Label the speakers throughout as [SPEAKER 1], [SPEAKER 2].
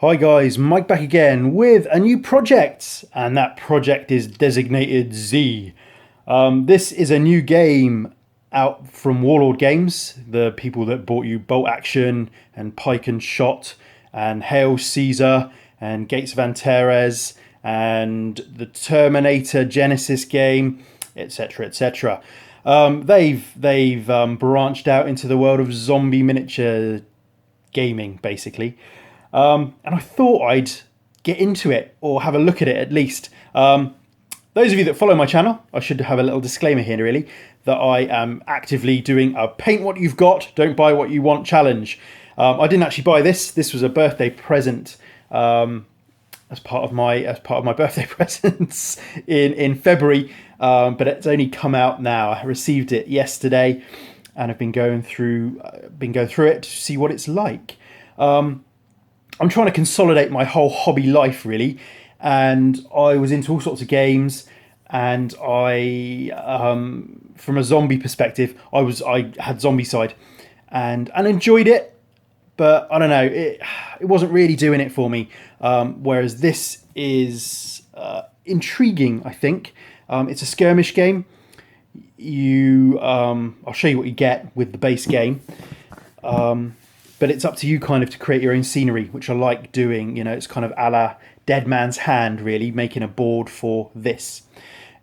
[SPEAKER 1] Hi guys, Mike back again with a new project, and that project is designated Z. This is a new game out from Warlord Games, the people that bought you Bolt Action and Pike and Shot and Hail Caesar and Gates of Antares and the Terminator Genesis game, etc., etc. They've branched out into the world of zombie miniature gaming, basically. And I thought I'd get into it or have a look at it at least. Those of you that follow my channel, I should have a little disclaimer here really, that I am actively doing a paint what you've got, don't buy what you want challenge. I didn't actually buy this. This was a birthday present as part of my birthday presents in February, but it's only come out now. I received it yesterday, and I've been going through it to see what it's like. I'm trying to consolidate my whole hobby life really, and I was into all sorts of games, and I from a zombie perspective I had Zombicide and enjoyed it, but I don't know, it wasn't really doing it for me, whereas this is intriguing. I think it's a skirmish game. I'll show you what you get with the base game, but it's up to you kind of to create your own scenery, which I like doing. You know, it's kind of a la Dead Man's Hand, really, making a board for this.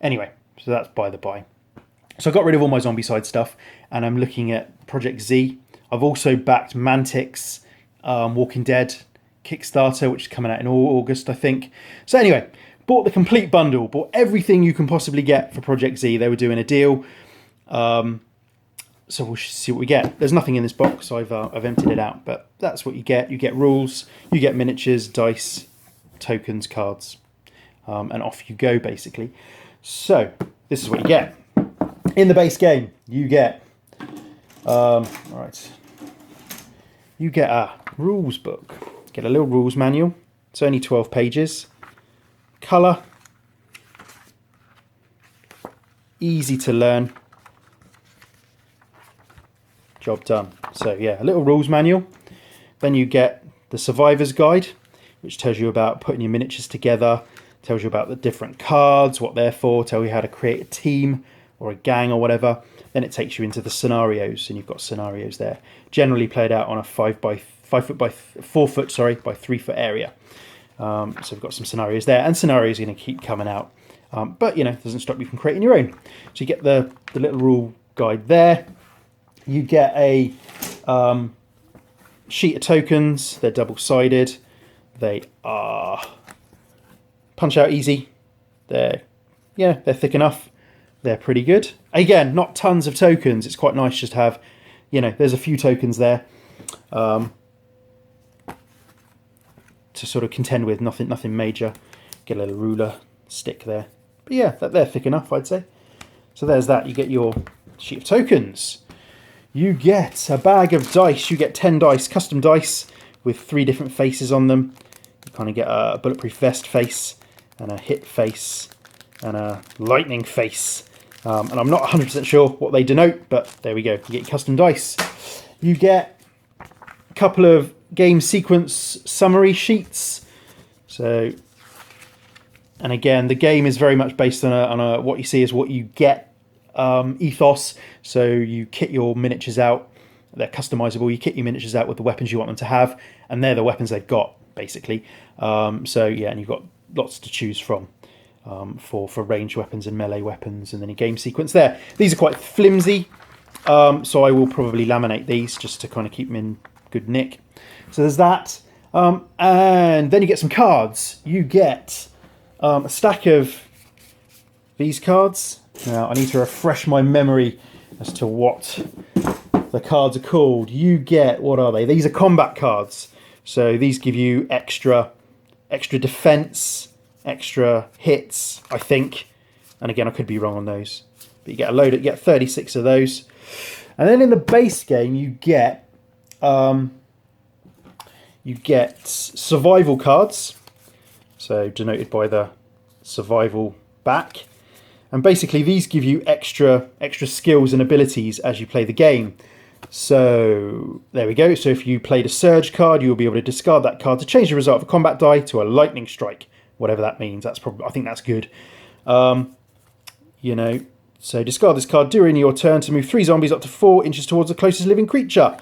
[SPEAKER 1] Anyway, so that's by the by. So I got rid of all my Zombicide stuff, and I'm looking at Project Z. I've also backed Mantic's Walking Dead Kickstarter, which is coming out in August, I think. So anyway, bought the complete bundle, bought everything you can possibly get for Project Z. They were doing a deal. So we'll see what we get. There's nothing in this box. I've emptied it out, but that's what you get. You get rules, you get miniatures, dice, tokens, cards, and off you go, basically. So this is what you get. In the base game, you get you get a rules book. Get a little rules manual. It's only 12 pages. Colour. Easy to learn. Job done. So yeah, a little rules manual. Then you get the survivor's guide, which tells you about putting your miniatures together, tells you about the different cards, what they're for, tell you how to create a team or a gang or whatever. Then it takes you into the scenarios, and you've got scenarios there, generally played out on a 4 foot by 3 foot area. So we've got some scenarios there, and scenarios are going to keep coming out, but you know, it doesn't stop you from creating your own. So you get the little rule guide there. You get a sheet of tokens. They're double-sided. They are punch out easy. They're thick enough. They're pretty good. Again, not tons of tokens. It's quite nice just to have, you know, there's a few tokens there to sort of contend with. Nothing major. Get a little ruler stick there. But yeah, they're thick enough, I'd say. So there's that. You get your sheet of tokens. You get a bag of dice. You get 10 dice, custom dice with 3 different faces on them. You kind of get a bulletproof vest face and a hit face and a lightning face. And I'm not 100% sure what they denote, but there we go. You get custom dice. You get a couple of game sequence summary sheets. So, and again, the game is very much based on a what you see is what you get ethos. So you kit your miniatures out, they're customizable. You kit your miniatures out with the weapons you want them to have, and they're the weapons they've got, basically. So yeah, and you've got lots to choose from for ranged weapons and melee weapons, and then your game sequence there. These are quite flimsy, so I will probably laminate these just to kind of keep them in good nick. So there's that, and then you get some cards. You get a stack of these cards. Now I need to refresh my memory as to what the cards are called. You get, what are they? These are combat cards. So these give you extra defense, extra hits, I think. And again, I could be wrong on those. But you get 36 of those. And then in the base game, you get survival cards. So denoted by the survival back. And basically these give you extra skills and abilities as you play the game. So there we go. So if you played a surge card, you will be able to discard that card to change the result of a combat die to a lightning strike, whatever that means. That's probably, I think that's good. You know, so discard this card during your turn to move 3 zombies up to 4 inches towards the closest living creature.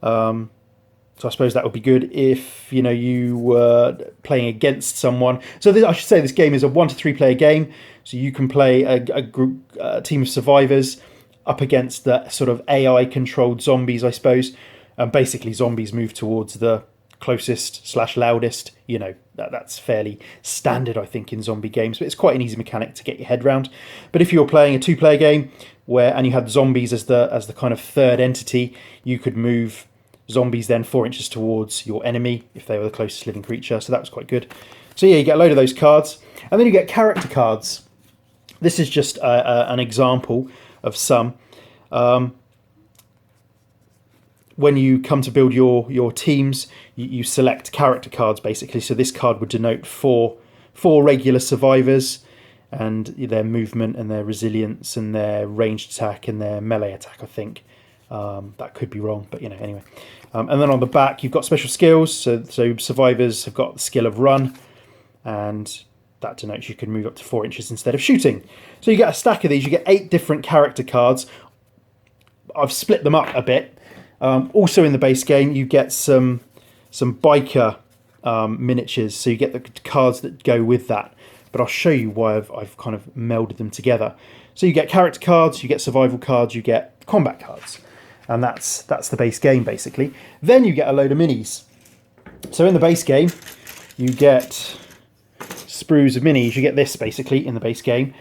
[SPEAKER 1] So I suppose that would be good if, you know, you were playing against someone. So this, I should say this game is a 1 to 3 player game. So you can play a team of survivors up against the sort of AI controlled zombies, I suppose. Basically zombies move towards the closest / loudest. You know, that's fairly standard, I think, in zombie games, but it's quite an easy mechanic to get your head around. But if you're playing a 2 player game and you had zombies as the kind of third entity, you could move zombies then 4 inches towards your enemy if they were the closest living creature. So that was quite good. So yeah, you get a load of those cards, and then you get character cards. This is just an example of some. When you come to build your teams, you select character cards basically. So this card would denote four regular survivors and their movement and their resilience and their ranged attack and their melee attack, I think. That could be wrong, but you know, anyway. And then on the back, you've got special skills. So survivors have got the skill of run, and that denotes you can move up to 4 inches instead of shooting. So you get a stack of these. You get 8 different character cards. I've split them up a bit. Also in the base game, you get some biker miniatures. So you get the cards that go with that. But I'll show you why I've kind of melded them together. So you get character cards, you get survival cards, you get combat cards. And that's the base game, basically. Then you get a load of minis. So in the base game, you get sprues of minis. You get this, basically, in the base game.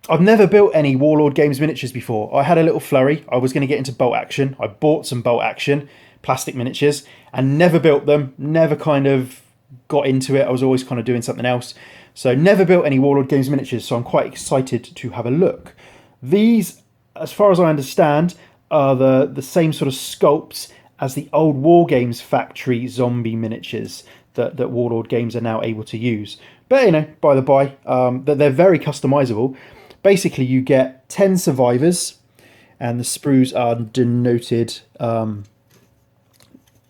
[SPEAKER 1] I've never built any Warlord Games miniatures before. I had a little flurry. I was going to get into bolt action. I bought some bolt action plastic miniatures and never built them. Never kind of got into it. I was always kind of doing something else. So never built any Warlord Games miniatures. So I'm quite excited to have a look. These, as far as I understand, are the same sort of sculpts as the old War Games factory zombie miniatures that Warlord Games are now able to use. But, you know, by the by, they're very customizable. Basically, you get 10 survivors, and the sprues are denoted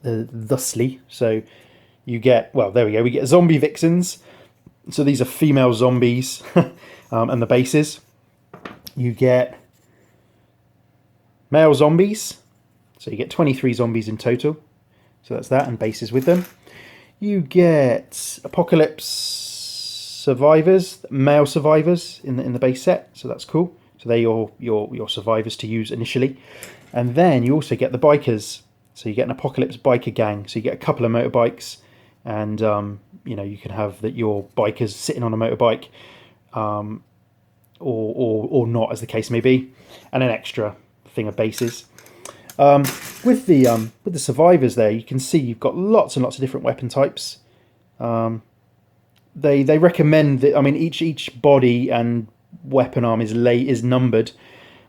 [SPEAKER 1] thusly. So you get, well, there we go. We get zombie vixens. So these are female zombies and the bases. You get male zombies. So you get 23 zombies in total. So that's that, and bases with them. You get apocalypse survivors, male survivors in the base set. So that's cool. So they're your survivors to use initially. And then you also get the bikers. So you get an apocalypse biker gang. So you get a couple of motorbikes, and you know, you can have your bikers sitting on a motorbike, or not, as the case may be, and an extra thing of bases. With the survivors there, you can see you've got lots and lots of different weapon types. They recommend that, I mean, each body and weapon arm is numbered,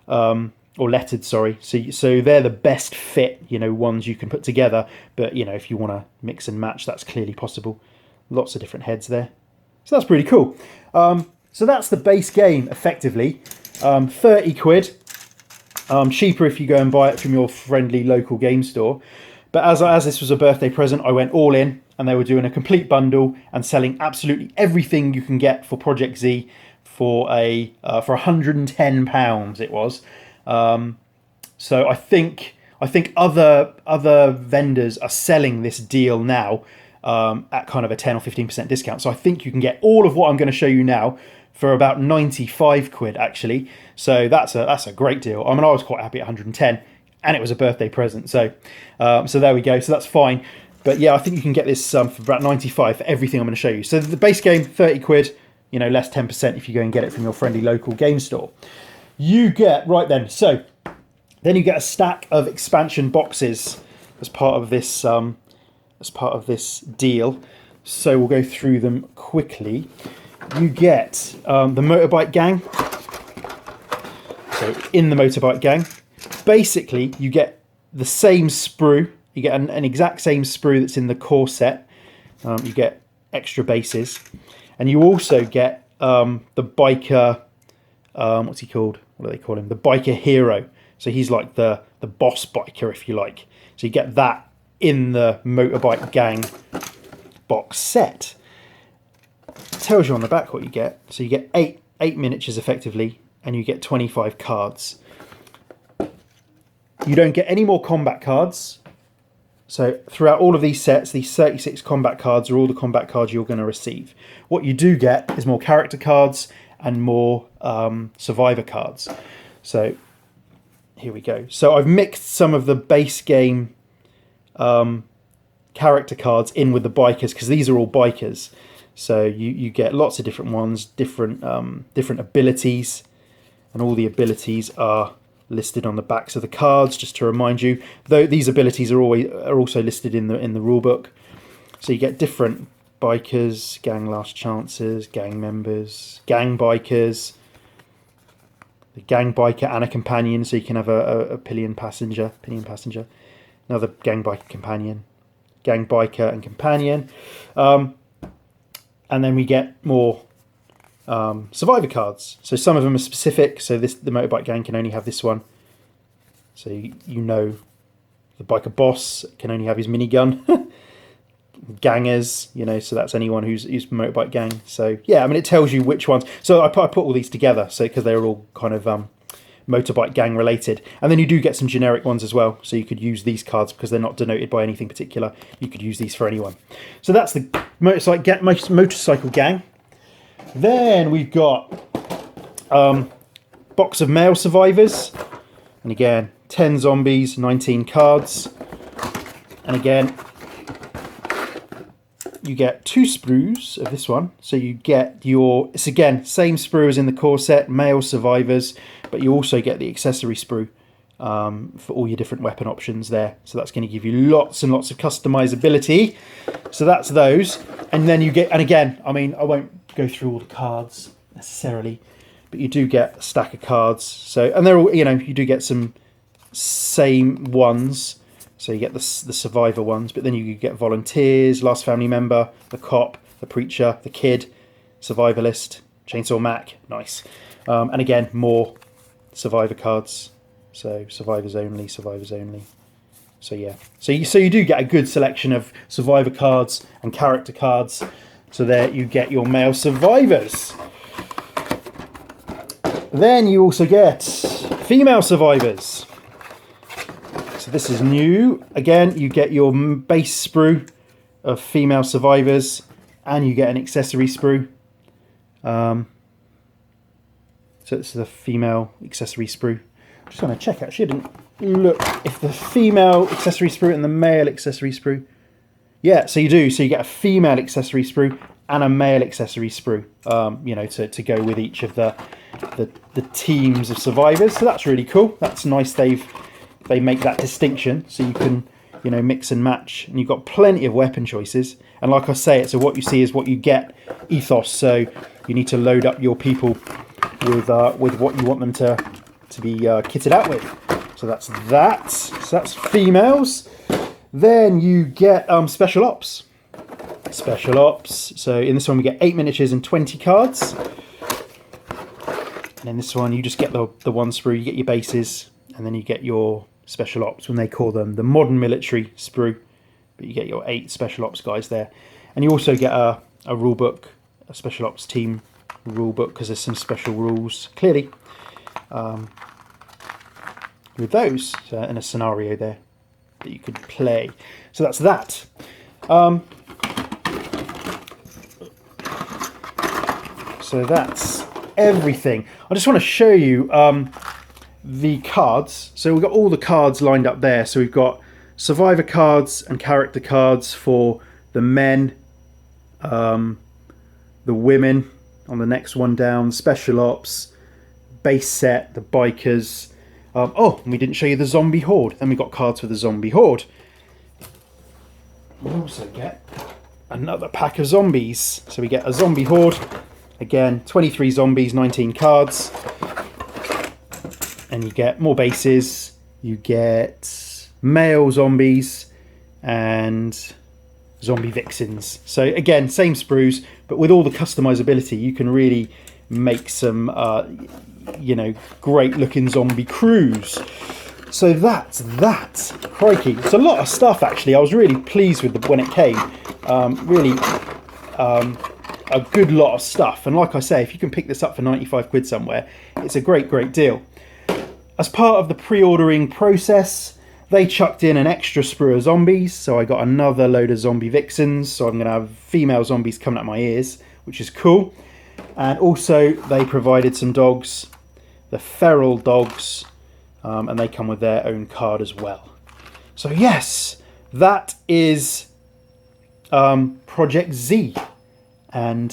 [SPEAKER 1] or lettered, sorry. So they're the best fit, you know, ones you can put together. But you know, if you want to mix and match, that's clearly possible. Lots of different heads there. So that's pretty cool. So that's the base game, effectively. 30 quid. Cheaper if you go and buy it from your friendly local game store. But as this was a birthday present, I went all in, and they were doing a complete bundle and selling absolutely everything you can get for Project Z for £110 it was. So I think other vendors are selling this deal now at kind of a 10 or 15% discount. So I think you can get all of what I'm going to show you now for about 95 quid actually. So that's a great deal. I mean, I was quite happy at 110, and it was a birthday present. So so there we go. So that's fine. But yeah, I think you can get this for about 95 for everything I'm going to show you. So the base game, 30 quid, you know, less 10% if you go and get it from your friendly local game store. You get, right then, so then you get a stack of expansion boxes as part of this deal. So we'll go through them quickly. You get the motorbike gang. So in the motorbike gang, basically you get the same sprue. You get an exact same sprue that's in the core set. You get extra bases, and you also get the biker. What's he called? What do they call him? The biker hero. So he's like the boss biker, if you like. So you get that in the Motorbike Gang box set. It tells you on the back what you get. So you get eight miniatures effectively, and you get 25 cards. You don't get any more combat cards. So throughout all of these sets, these 36 combat cards are all the combat cards you're going to receive. What you do get is more character cards and more survivor cards. So here we go. So I've mixed some of the base game character cards in with the bikers, because these are all bikers. So you get lots of different ones, different abilities, and all the abilities are listed on the backs of the cards, just to remind you. Though these abilities are also listed in the rule book. So you get different bikers, gang last chances, gang members, gang bikers, the gang biker and a companion, so you can have a pillion passenger, another gang biker companion, gang biker and companion, and then we get more survivor cards. So some of them are specific. So the Motorbike Gang can only have this one. So you know, the biker boss can only have his minigun. Gangers, you know, so that's anyone who's Motorbike Gang. So yeah, I mean, it tells you which ones. So I put all these together, so because they're all kind of Motorbike Gang related. And then you do get some generic ones as well. So you could use these cards because they're not denoted by anything particular. You could use these for anyone. So that's the Motorcycle Gang. Then we've got box of male survivors, and again 10 zombies, 19 cards, and again you get 2 sprues of this one. So you get it's again same sprue as in the core set, male survivors, but you also get the accessory sprue for all your different weapon options there. So that's going to give you lots and lots of customizability. So that's those, and then you get, and again, I mean, I won't go through all the cards necessarily, but you do get a stack of cards. So, and they're all, you know, you do get some same ones. So you get the survivor ones, but then you get volunteers, last family member, the cop, the preacher, the kid, survivalist, Chainsaw Mac, nice. And again, more survivor cards. So survivors only. So yeah, so you do get a good selection of survivor cards and character cards. So there you get your male survivors. Then you also get female survivors. So this is new. Again, you get your base sprue of female survivors, and you get an accessory sprue. So it's the female accessory sprue. I'm just going to check, actually. I didn't look if the female accessory sprue and the male accessory sprue. Yeah, so you do. So you get a female accessory sprue and a male accessory sprue, you know, to go with each of the teams of survivors. So that's really cool. That's nice. They make that distinction, so you can, you know, mix and match, and you've got plenty of weapon choices. And like I say, it's a what you see is what you get ethos. So you need to load up your people with what you want them to be kitted out with. So that's that. So that's females. Then you get special ops. Special ops. So in this one we get 8 miniatures and 20 cards. And in this one you just get the one sprue, you get your bases, and then you get your special ops, when they call them the modern military sprue. But you get your 8 special ops guys there. And you also get a rule book, a special ops team rule book, because there's some special rules, clearly, with those, and a scenario there that you could play. So that's that. So that's everything. I just want to show you the cards. So we've got all the cards lined up there. So we've got survivor cards and character cards for the men, the women on the next one down, special ops, base set, the bikers. Oh, and we didn't show you the zombie horde. Then we got cards for the zombie horde. We also get another pack of zombies. So we get a zombie horde. Again, 23 zombies, 19 cards. And you get more bases. You get male zombies and zombie vixens. So again, same sprues, but with all the customizability, you can really make some, you know, great looking zombie crews. So that's that. Crikey, it's a lot of stuff actually. I was really pleased with when it came. Really a good lot of stuff. And like I say, if you can pick this up for 95 quid somewhere, it's a great deal. As part of the pre-ordering process, they chucked in an extra sprue of zombies. So I got another load of zombie vixens. So I'm going to have female zombies coming out my ears, which is cool. And also they provided some dogs, the feral dogs, and they come with their own card as well. So yes, that is Project Z, and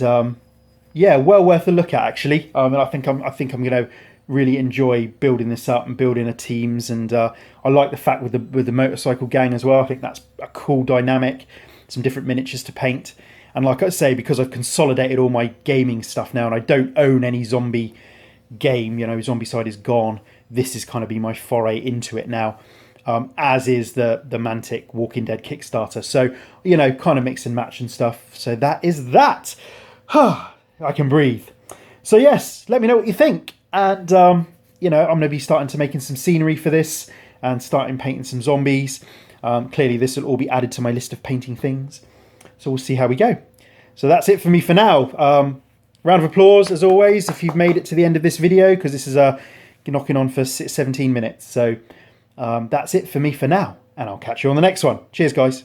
[SPEAKER 1] yeah, well worth a look at actually. And I think I'm going to really enjoy building this up and building a teams, and I like the fact with the motorcycle gang as well. I think that's a cool dynamic. Some different miniatures to paint, and like I say, because I've consolidated all my gaming stuff now, and I don't own any zombie game. You know, Zombicide is gone. This is kind of be my foray into it now, as is the Mantic Walking Dead Kickstarter. So, you know, kind of mix and match and stuff. So that is that. I can breathe. So yes, let me know what you think. And, you know, I'm going to be starting to making some scenery for this and starting painting some zombies. Clearly this will all be added to my list of painting things. So we'll see how we go. So that's it for me for now. Round of applause, as always, if you've made it to the end of this video, because this is knocking on for 17 minutes. So that's it for me for now, and I'll catch you on the next one. Cheers, guys.